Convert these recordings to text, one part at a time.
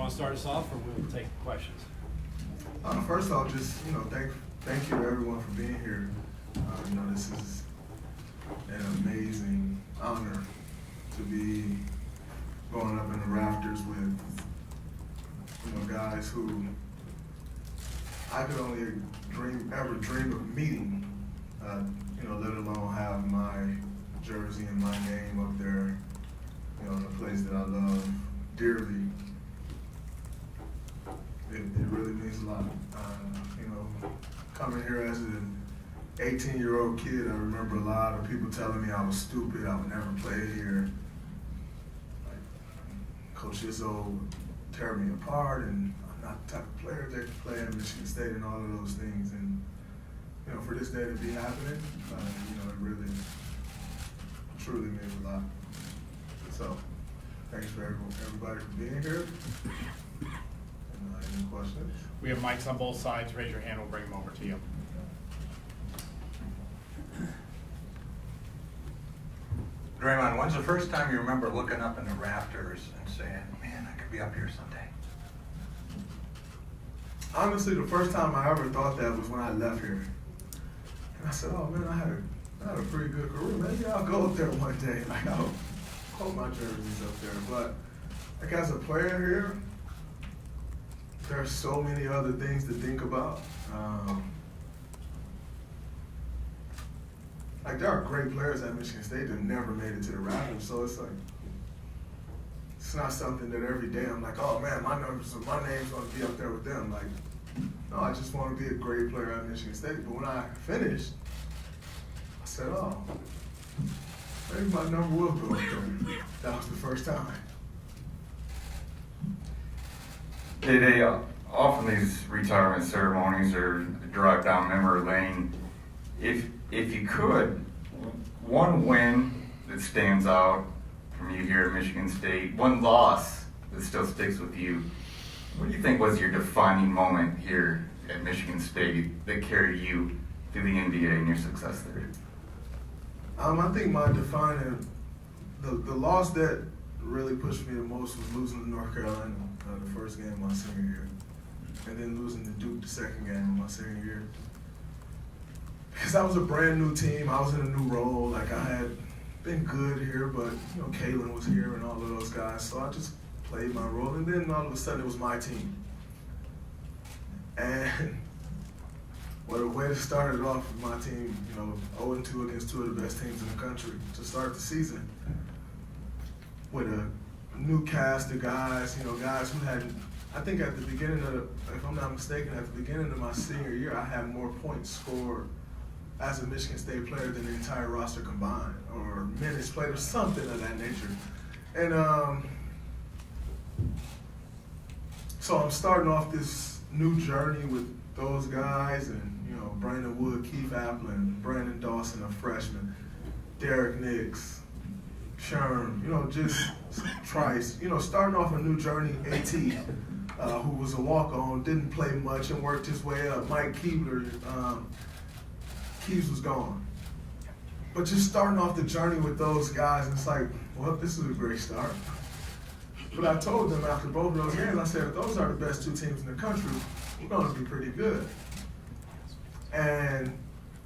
want to start us off, or we'll take questions? First off, just thank you to everyone for being here. This is an amazing honor to be going up in the rafters with guys who I could only ever dream of meeting. Let alone have my jersey and my name up there. In a place that I love dearly. It really means a lot. Coming here as an 18-year-old kid, I remember a lot of people telling me I was stupid, I would never play here. Like, Coach Izzo would tear me apart, and I'm not the type of player that could play at Michigan State and all of those things. And for this day to be happening, it really, truly means a lot. So, thanks for everybody for being here. Any questions? We have mics on both sides. Raise your hand, we'll bring them over to you. Draymond, when's the first time you remember looking up in the rafters and saying, man, I could be up here someday? Honestly, the first time I ever thought that was when I left here. And I said, oh man, I had a pretty good career. Maybe I'll go up there one day. Like, I hope my jersey's up there. But like as a player here, there's so many other things to think about. Like there are great players at Michigan State that never made it to the Raptors, so it's like it's not something that every day I'm like, oh man, my name's gonna be up there with them. Like, no, I just want to be a great player at Michigan State. But when I finished, I said, oh, maybe my number will go up there. That was the first time. They often these retirement ceremonies are drive down memory lane. If you could, one win that stands out from you here at Michigan State, one loss that still sticks with you, what do you think was your defining moment here at Michigan State that carried you through the NBA and your success there? I think my defining, the loss that really pushed me the most was losing to North Carolina the first game of my senior year, and then losing to Duke the second game of my senior year. Because that was a brand new team, I was in a new role. Like I had been good here, but Kalen was here and all of those guys, so I just played my role. And then all of a sudden it was my team. And what a way to start it off with my team, 0-2 against two of the best teams in the country to start the season. With a new cast of guys, guys who had, I think at the beginning of, if I'm not mistaken, at the beginning of my senior year, I had more points scored as a Michigan State player than the entire roster combined, or minutes played, or something of that nature. And so I'm starting off this new journey with those guys, and Brandon Wood, Keith Applin, Brandon Dawson, a freshman, Derek Nix, Sherm, just Trice, starting off a new journey. AT, who was a walk-on, didn't play much and worked his way up. Mike Keebler, Keeves was gone. But just starting off the journey with those guys, it's like, well, this is a great start. But I told them after both of those games, I said, if those are the best two teams in the country, we're going to be pretty good. And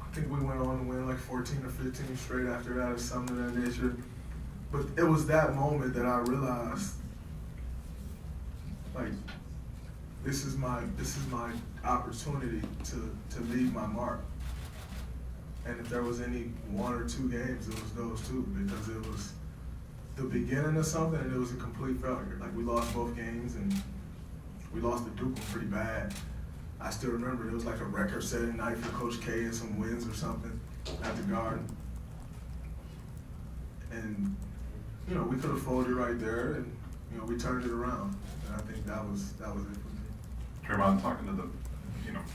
I think we went on to win like 14 or 15 straight after that or something of that nature. But it was that moment that I realized, like, this is my opportunity to leave my mark. And if there was any one or two games, it was those two, because it was the beginning of something and it was a complete failure. Like, we lost both games, and we lost to Duke pretty bad. I still remember it was like a record-setting night for Coach K and some wins or something at the Garden. And we could have folded right there, and we turned it around. And I think that was it for me. Draymond, talking to the,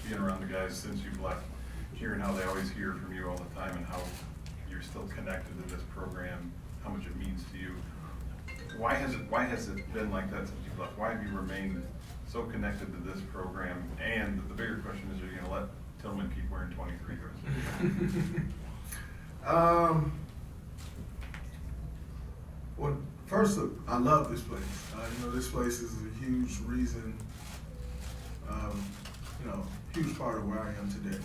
being around the guys since you've left, hearing how they always hear from you all the time and how you're still connected to this program, how much it means to you. Why has it been like that since you've left? Why have you remained so connected to this program? And the bigger question is, are you going to let Tillman keep wearing 23 jerseys? Well, first first, I love this place. This place is a huge reason, huge part of where I am today.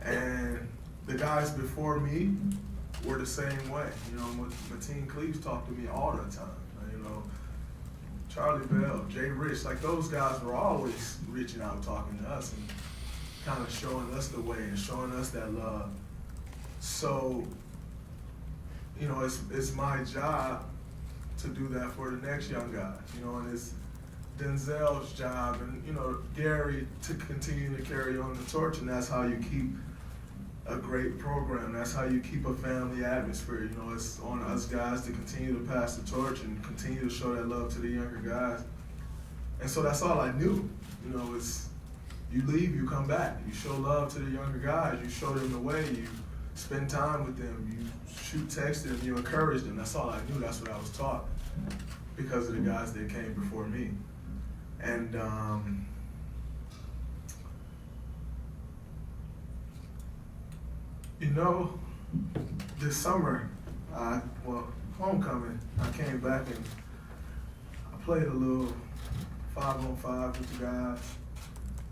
And the guys before me were the same way. Mateen Cleaves talked to me all the time. Charlie Bell, Jay Rich, like those guys were always reaching out, talking to us and kind of showing us the way and showing us that love. So, it's my job to do that for the next young guys, and it's Denzel's job and, Gary to continue to carry on the torch, and that's how you keep a great program. That's how you keep a family atmosphere. It's on us guys to continue to pass the torch and continue to show that love to the younger guys. And so that's all I knew. It's you leave, you come back. You show love to the younger guys. You show them the way. You spend time with them. You shoot text them. You encourage them. That's all I knew. That's what I was taught because of the guys that came before me. And this summer, homecoming, I came back and I played a little 5-on-5 with the guys.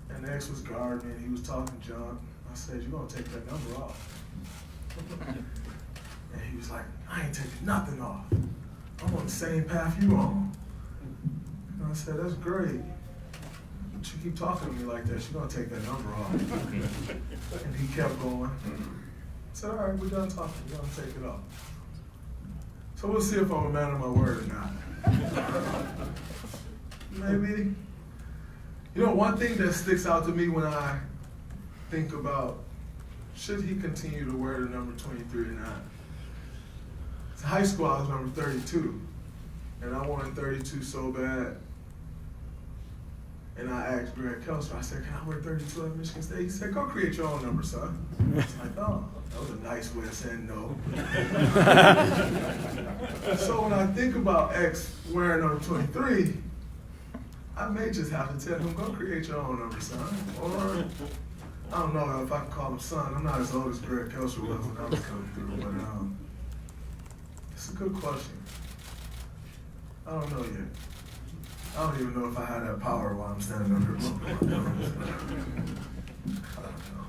And the ex was guarding me and he was talking junk. I said, "You're gonna take that number off." And he was like, "I ain't taking nothing off. I'm on the same path you on." And I said, "That's great. But you keep talking to me like that, you're gonna take that number off." And he kept going. I said, "All right, we're done talking. We're gonna take it off." So we'll see if I'm a man of my word or not. Maybe. One thing that sticks out to me when I think about should he continue to wear the number 23 or not? In high school, I was number 32, and I wanted 32 so bad. And I asked Greg Kelser, I said, "Can I wear 32 at Michigan State?" He said, "Go create your own number, son." I was like, "Oh, that was a nice way of saying no." So when I think about X wearing number 23, I may just have to tell him, "Go create your own number, son." Or, I don't know if I can call him son. I'm not as old as Greg Kelser was when I was coming through, but it's a good question. I don't know yet. I don't even know if I had that power while I'm standing up here. I don't know.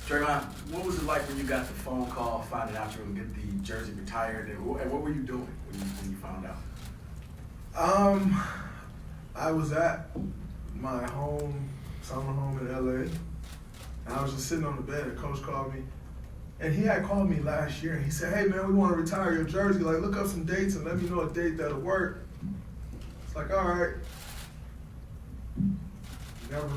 Draymond, what was it like when you got the phone call finding out you were going to get the jersey retired? And what were you doing when you found out? I was at my summer home in LA, and I was just sitting on the bed, and Coach called me. And he had called me last year, and he said, "Hey man, we want to retire your jersey. Like, look up some dates and let me know a date that'll work." It's like, all right. Never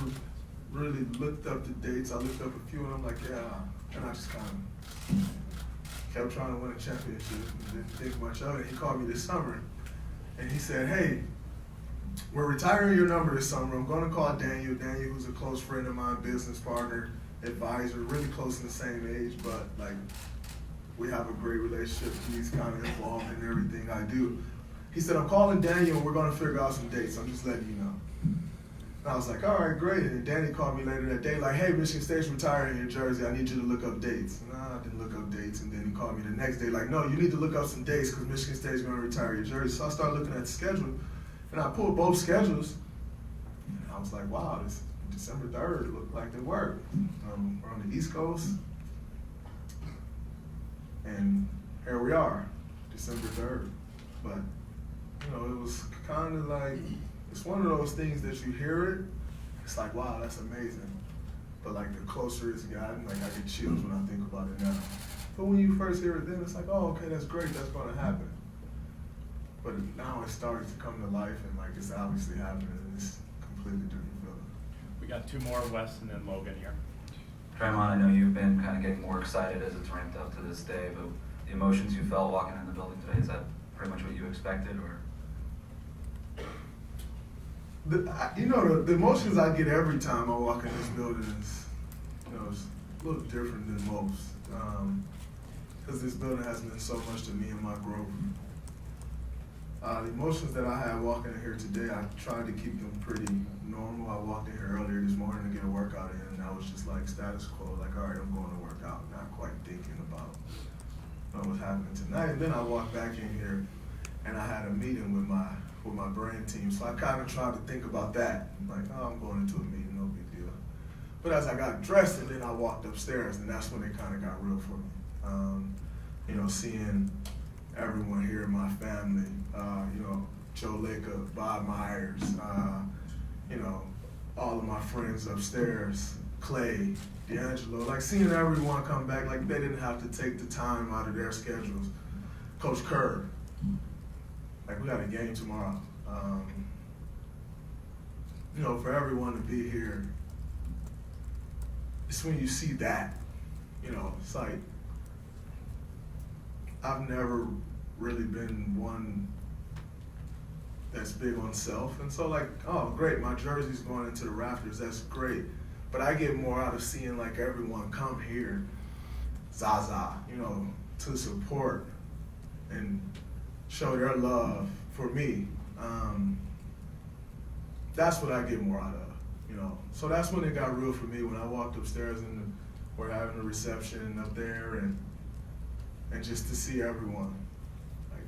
really looked up the dates. I looked up a few, and I'm like, yeah. And I just kind of kept trying to win a championship and didn't think much of it. He called me this summer, and he said, "Hey, we're retiring your number this summer. I'm going to call Daniel. Daniel, who's a close friend of mine, business partner, advisor, really close in the same age, but like we have a great relationship. He's kind of involved in everything I do." He said, "I'm calling Daniel and we're going to figure out some dates. I'm just letting you know." And I was like, "All right, great." And Danny called me later that day like, "Hey, Michigan State's retiring your jersey. I need you to look up dates." And I didn't look up dates. And then he called me the next day like, "No, you need to look up some dates because Michigan State's going to retire your jersey." So I started looking at the schedule. And I pulled both schedules, and I was like, wow, this December 3rd looked like they worked. We're on the East Coast, and here we are, December 3rd. But, it was kind of like, it's one of those things that you hear it, it's like, wow, that's amazing. But like the closer it's gotten, like I get chills when I think about it now. But when you first hear it then, it's like, oh, okay, that's great, that's going to happen. But now it's starting to come to life, and like it's obviously happening, and it's a completely different feeling. We got two more, Wes and then Logan here. Draymond, I know you've been kind of getting more excited as it's ramped up to this day, but the emotions you felt walking in the building today, is that pretty much what you expected, or? The emotions I get every time I walk in this building is, it's a little different than most, because this building has meant so much to me and my growth. The emotions that I had walking in here today, I tried to keep them pretty normal. I walked in here earlier this morning to get a workout in, and I was just like status quo, like, all right, I'm going to work out, not quite thinking about what's happening tonight. And then I walked back in here, and I had a meeting with my brain team. So I kind of tried to think about that. Like, oh, I'm going into a meeting, no big deal. But as I got dressed and then I walked upstairs, and that's when it kind of got real for me. You know, seeing everyone here in my family, you know, Joe Laker, Bob Myers, you know, all of my friends upstairs, Clay, D'Angelo, like seeing everyone come back, like they didn't have to take the time out of their schedules. Coach Kerr, like we got a game tomorrow. You know, for everyone to be here, it's when you see that, you know, it's like, I've never really been one that's big on self. And so like, oh great, my jersey's going into the rafters, that's great. But I get more out of seeing like everyone come here, Zaza, you know, to support and show their love for me. That's what I get more out of, you know. So that's when it got real for me, when I walked upstairs and we're having a reception up there and just to see everyone. Like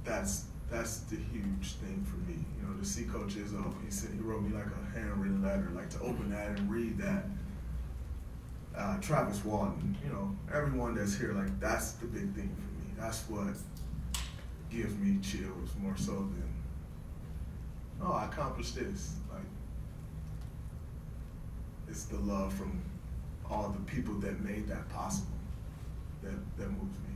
that's the huge thing for me, you know, to see Coach Izzo. He said he wrote me like a handwritten letter, like to open that and read that. Travis Walton, you know, everyone that's here, like that's the big thing for me. That's what gives me chills more so than, oh, I accomplished this. Like, it's the love from all the people that made that possible that moves me.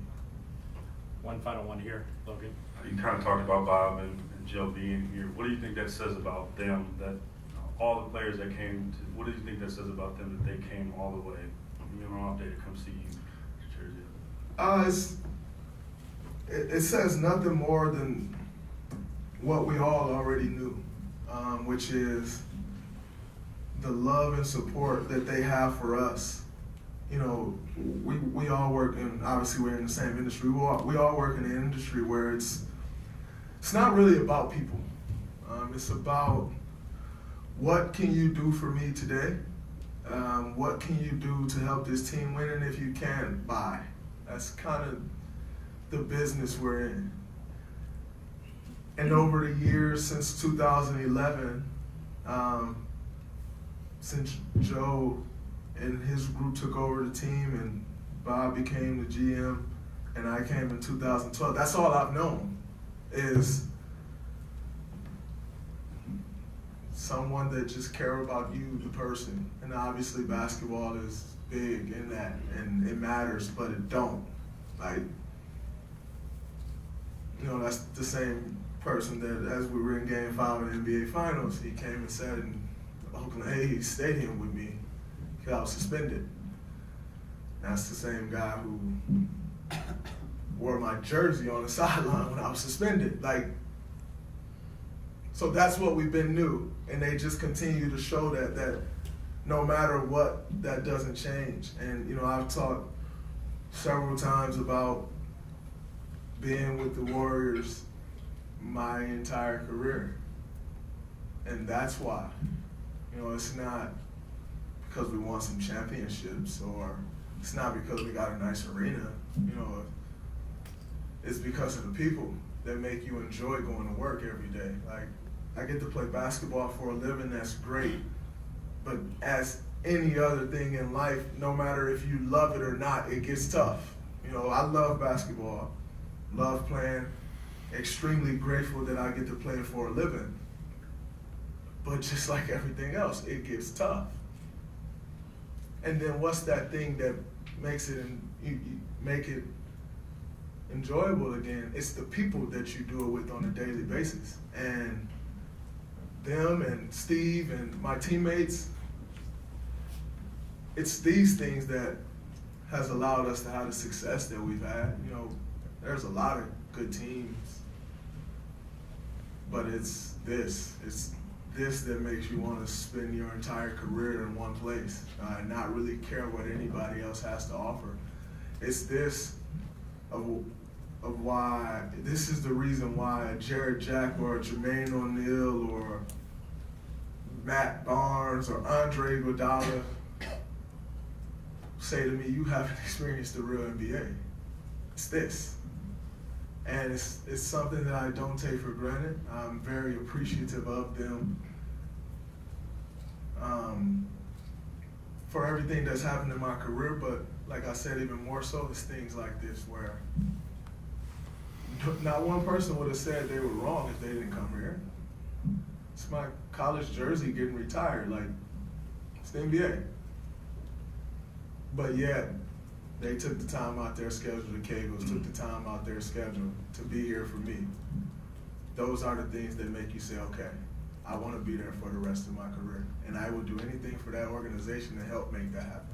One final one here, Logan. You kind of talked about Bob and Joe being here. What do you think that says about them, that all the players that came to, what do you think that says about them that they came all the way, you know, off day to come see you, Jersey? It says nothing more than what we all already knew, which is the love and support that they have for us. You know, we all work in, obviously we're in the same industry, we all work in an industry where it's not really about people. It's about what can you do for me today? What can you do to help this team win? And if you can, buy. That's kind of the business we're in. And over the years since 2011, since Joe and his group took over the team and Bob became the GM and I came in 2012, that's all I've known is someone that just care about you, the person. And obviously basketball is big in that and it matters, but it don't. Like, you know, that's the same person that as we were in Game 5 of the NBA Finals, he came and sat in Oakland A's stadium with me because I was suspended. That's the same guy who wore my jersey on the sideline when I was suspended. Like, so that's what we've been new, and they just continue to show that no matter what, that doesn't change. And you know, I've talked several times about being with the Warriors my entire career, and that's why. You know, it's not because we won some championships, or it's not because we got a nice arena. You know, it's because of the people that make you enjoy going to work every day. Like, I get to play basketball for a living, that's great. But as any other thing in life, no matter if you love it or not, it gets tough. You know, I love basketball, love playing, extremely grateful that I get to play it for a living. But just like everything else, it gets tough. And then what's that thing that makes it, you make it enjoyable again? It's the people that you do it with on a daily basis. And them and Steve and my teammates, it's these things that has allowed us to have the success that we've had. You know, there's a lot of good teams, but it's this that makes you want to spend your entire career in one place and not really care what anybody else has to offer. It's this of why, this is the reason why Jared Jack or Jermaine O'Neal or Matt Barnes or Andre Iguodala say to me, you haven't experienced the real NBA. It's this. And it's something that I don't take for granted. I'm very appreciative of them for everything that's happened in my career, but like I said, even more so, it's things like this where not one person would have said they were wrong if they didn't come here. It's my college jersey getting retired, like, it's the NBA. But yet, they took the time out their schedule, the Kegels took the time out their schedule to be here for me. Those are the things that make you say, okay, I want to be there for the rest of my career. And I will do anything for that organization to help make that happen.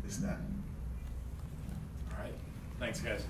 It's that. All right, thanks, guys.